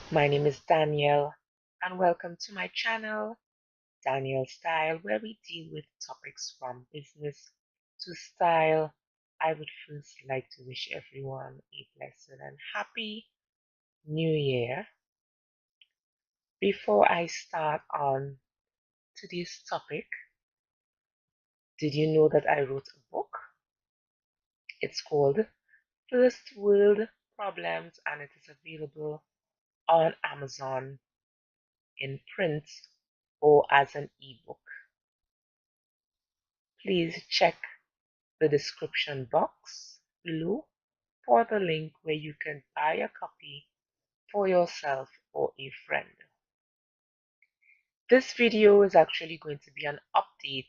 My name is Danielle, and welcome to my channel, Danielle Style, where we deal with topics from business to style. I would first like to wish everyone a blessed and happy New Year. Before I start on today's topic, did you know that I wrote a book? It's called First World Problems, and it is available on Amazon in print or as an ebook. Please check the description box below for the link where you can buy a copy for yourself or a friend. This video is actually going to be an update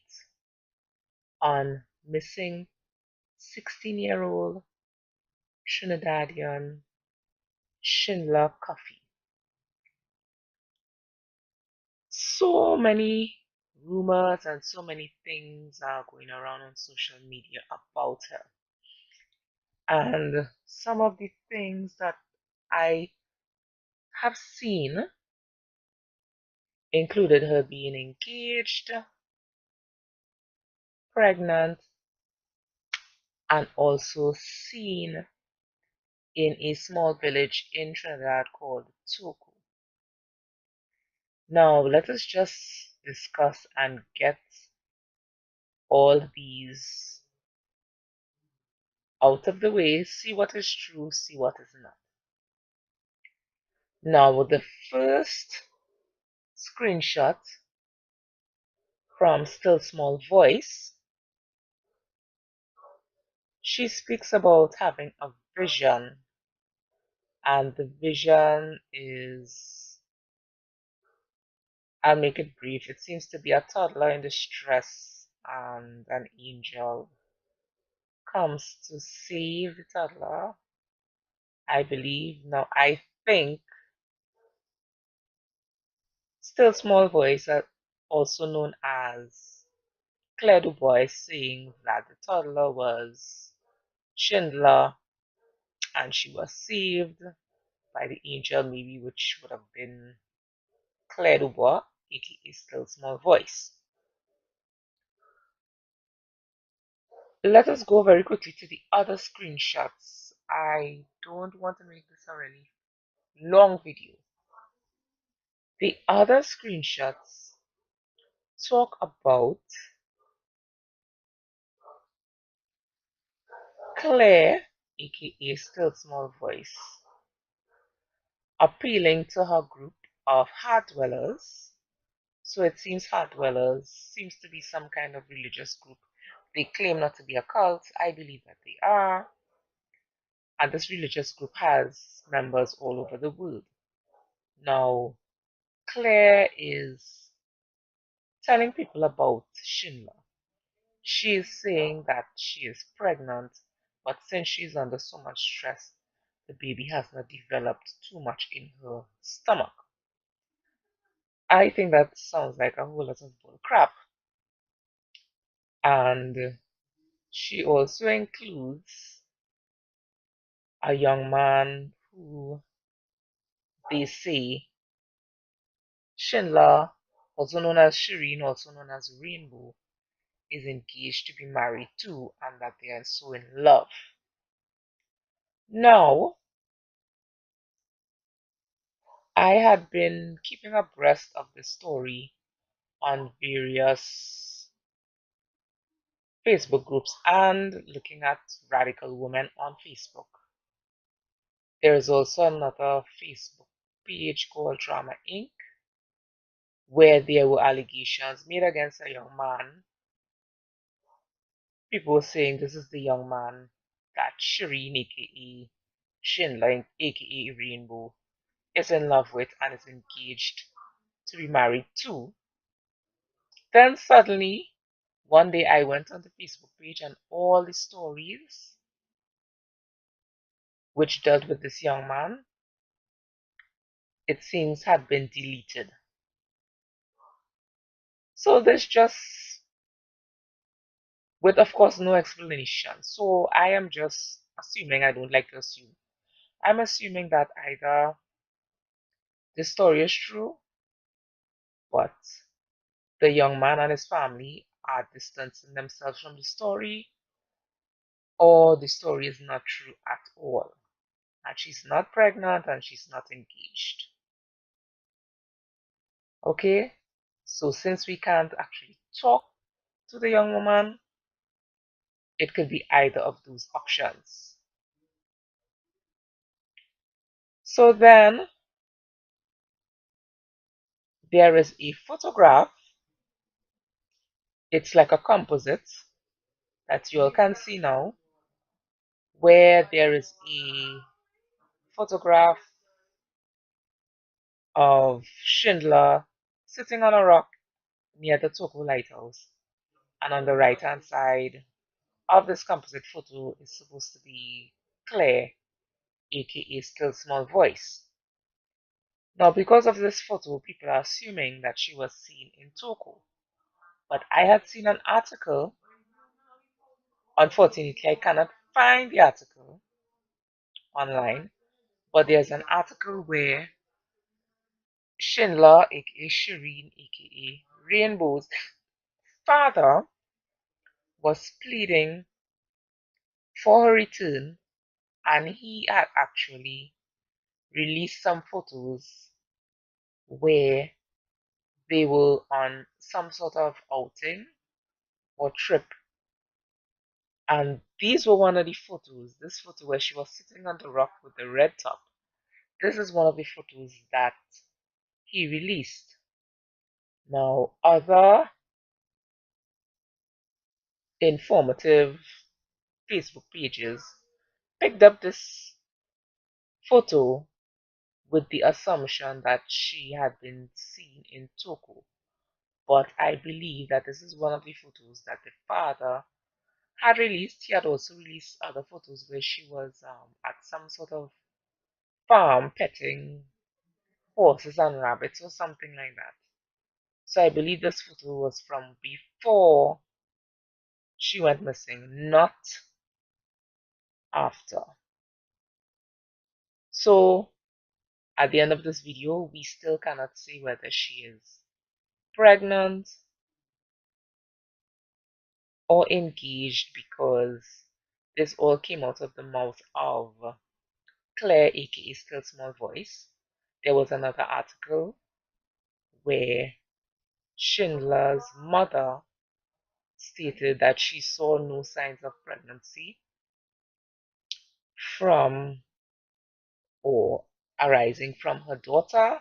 on missing 16-year-old Trinidadian Schindler Coffee. So many rumors and so many things are going around on social media about her. And some of the things that I have seen included her being engaged, pregnant, and also seen in a small village in Trinidad called Toku. Now, let us just discuss and get all these out of the way, see what is true, see what is not. Now, the first screenshot from Still Small Voice, she speaks about having a vision, and the vision is, I'll make it brief. It seems to be a toddler in distress, and an angel comes to save the toddler, I believe. Now, I think Still Small Voice, also known as Claire Du Bois, saying that the toddler was Schindler and she was saved by the angel, maybe, which would have been Claire Du Bois, aka Still Small Voice. Let us go very quickly to the other screenshots. I don't want to make this a really long video. The other screenshots talk about Claire, aka Still Small Voice, appealing to her group of heart dwellers. So it seems heart dwellers seems to be some kind of religious group. They claim not to be a cult. I believe that they are. And this religious group has members all over the world. Now, Claire is telling people about Schindler. She is saying that she is pregnant, but since she's under so much stress, the baby has not developed too much in her stomach. I think that sounds like a whole lot of bull crap. And she also includes a young man who they say Schindler, also known as Shireen, also known as Rainbow, is engaged to be married to, and that they are so in love. Now, I had been keeping abreast of the story on various Facebook groups and looking at Radical Women on Facebook. There is also another Facebook page called Drama Inc., where there were allegations made against a young man. People were saying this is the young man that Shireen, aka Schindler, aka Rainbow, is in love with and is engaged to be married to. Then suddenly, one day I went on the Facebook page and all the stories which dealt with this young man, it seems, had been deleted. So there's just, with of course no explanation. So I am just assuming, I don't like to assume, I'm assuming that either This story is true, but the young man and his family are distancing themselves from the story, or the story is not true at all. And she's not pregnant and she's not engaged. Okay? So since we can't actually talk to the young woman, it could be either of those options. So then there is a photograph. It's like a composite that you all can see now, where there is a photograph of Schindler sitting on a rock near the Turku Lighthouse. And on the right hand side of this composite photo is supposed to be Claire, aka Still Small Voice. Now, because of this photo, people are assuming that she was seen in Turku. But I had seen an article. Unfortunately, I cannot find the article online, but there's an article where Schindler, aka Shireen, aka Rainbow's father, was pleading for her return, and he had actually released some photos where they were on some sort of outing or trip. And these were one of the photos. This photo where she was sitting on the rock with the red top. This is one of the photos that he released. Now, other informative Facebook pages picked up this photo with the assumption that she had been seen in Turku. But I believe that this is one of the photos that the father had released. He had also released other photos where she was at some sort of farm petting horses and rabbits or something like that. So I believe this photo was from before she went missing, not after. So at the end of this video, we still cannot say whether she is pregnant or engaged because this all came out of the mouth of Claire, aka Still Small Voice. There was another article where Schindler's mother stated that she saw no signs of pregnancy from or arising from her daughter.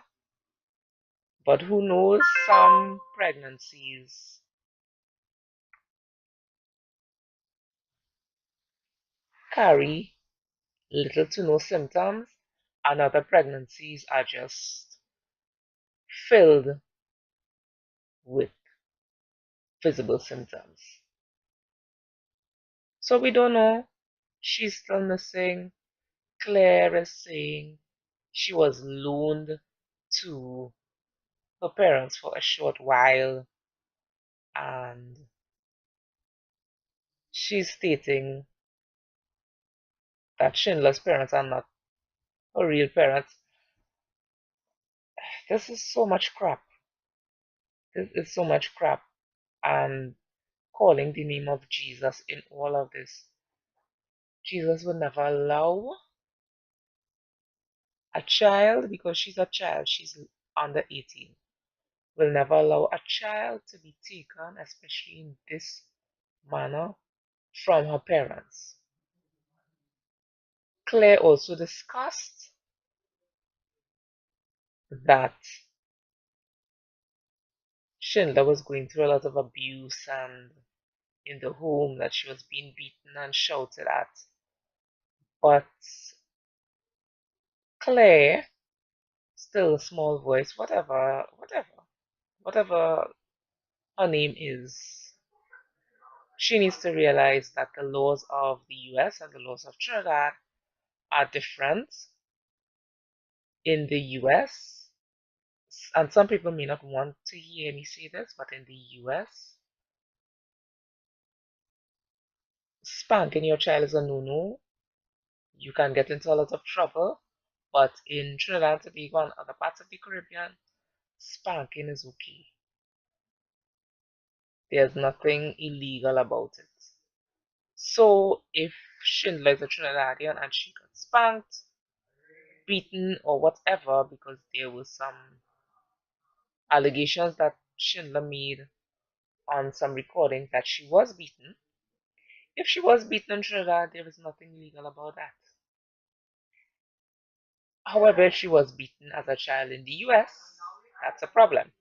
But who knows, some pregnancies carry little to no symptoms, and other pregnancies are just filled with visible symptoms. So we don't know. She's still missing. Claire is saying she was loaned to her parents for a short while, and she's stating that Schindler's parents are not her real parents. This is so much crap. This is so much crap. And calling the name of Jesus in all of this. Jesus would never allow a child, because she's a child, she's under 18, will never allow a child to be taken, especially in this manner, from her parents. Claire also discussed that Schindler was going through a lot of abuse and in the home that she was being beaten and shouted at. But Claire, still a small voice, whatever her name is, she needs to realize that the laws of the US and the laws of Trinidad are different. In the US, and some people may not want to hear me say this, but in the US, spanking your child is a no-no. You can get into a lot of trouble, But in Trinidad and Tobago and other parts of the Caribbean, spanking is okay. There's nothing illegal about it. So if Schindler is a Trinidadian and she got spanked, beaten, or whatever because there was some allegations that Schindler made on some recordings that she was beaten, if she was beaten in Trinidad, there is nothing illegal about that. However, if she was beaten as a child in the US, that's a problem.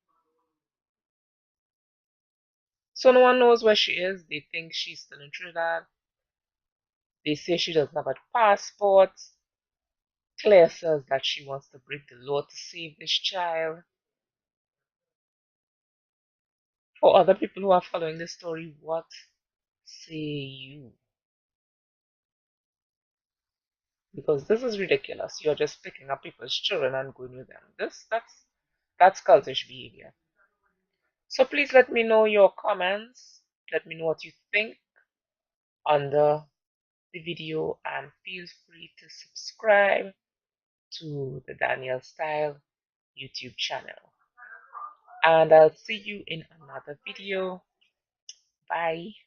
So no one knows where she is. They think she's still in Trinidad. They say she doesn't have a passport. Claire says that she wants to break the law to save this child. For other people who are following this story, what say you? Because this is ridiculous. You're just picking up people's children and going with them. That's cultish behavior. So please let me know your comments. Let me know what you think under the video and feel free to subscribe to the Danielle Style YouTube channel. And I'll see you in another video. Bye.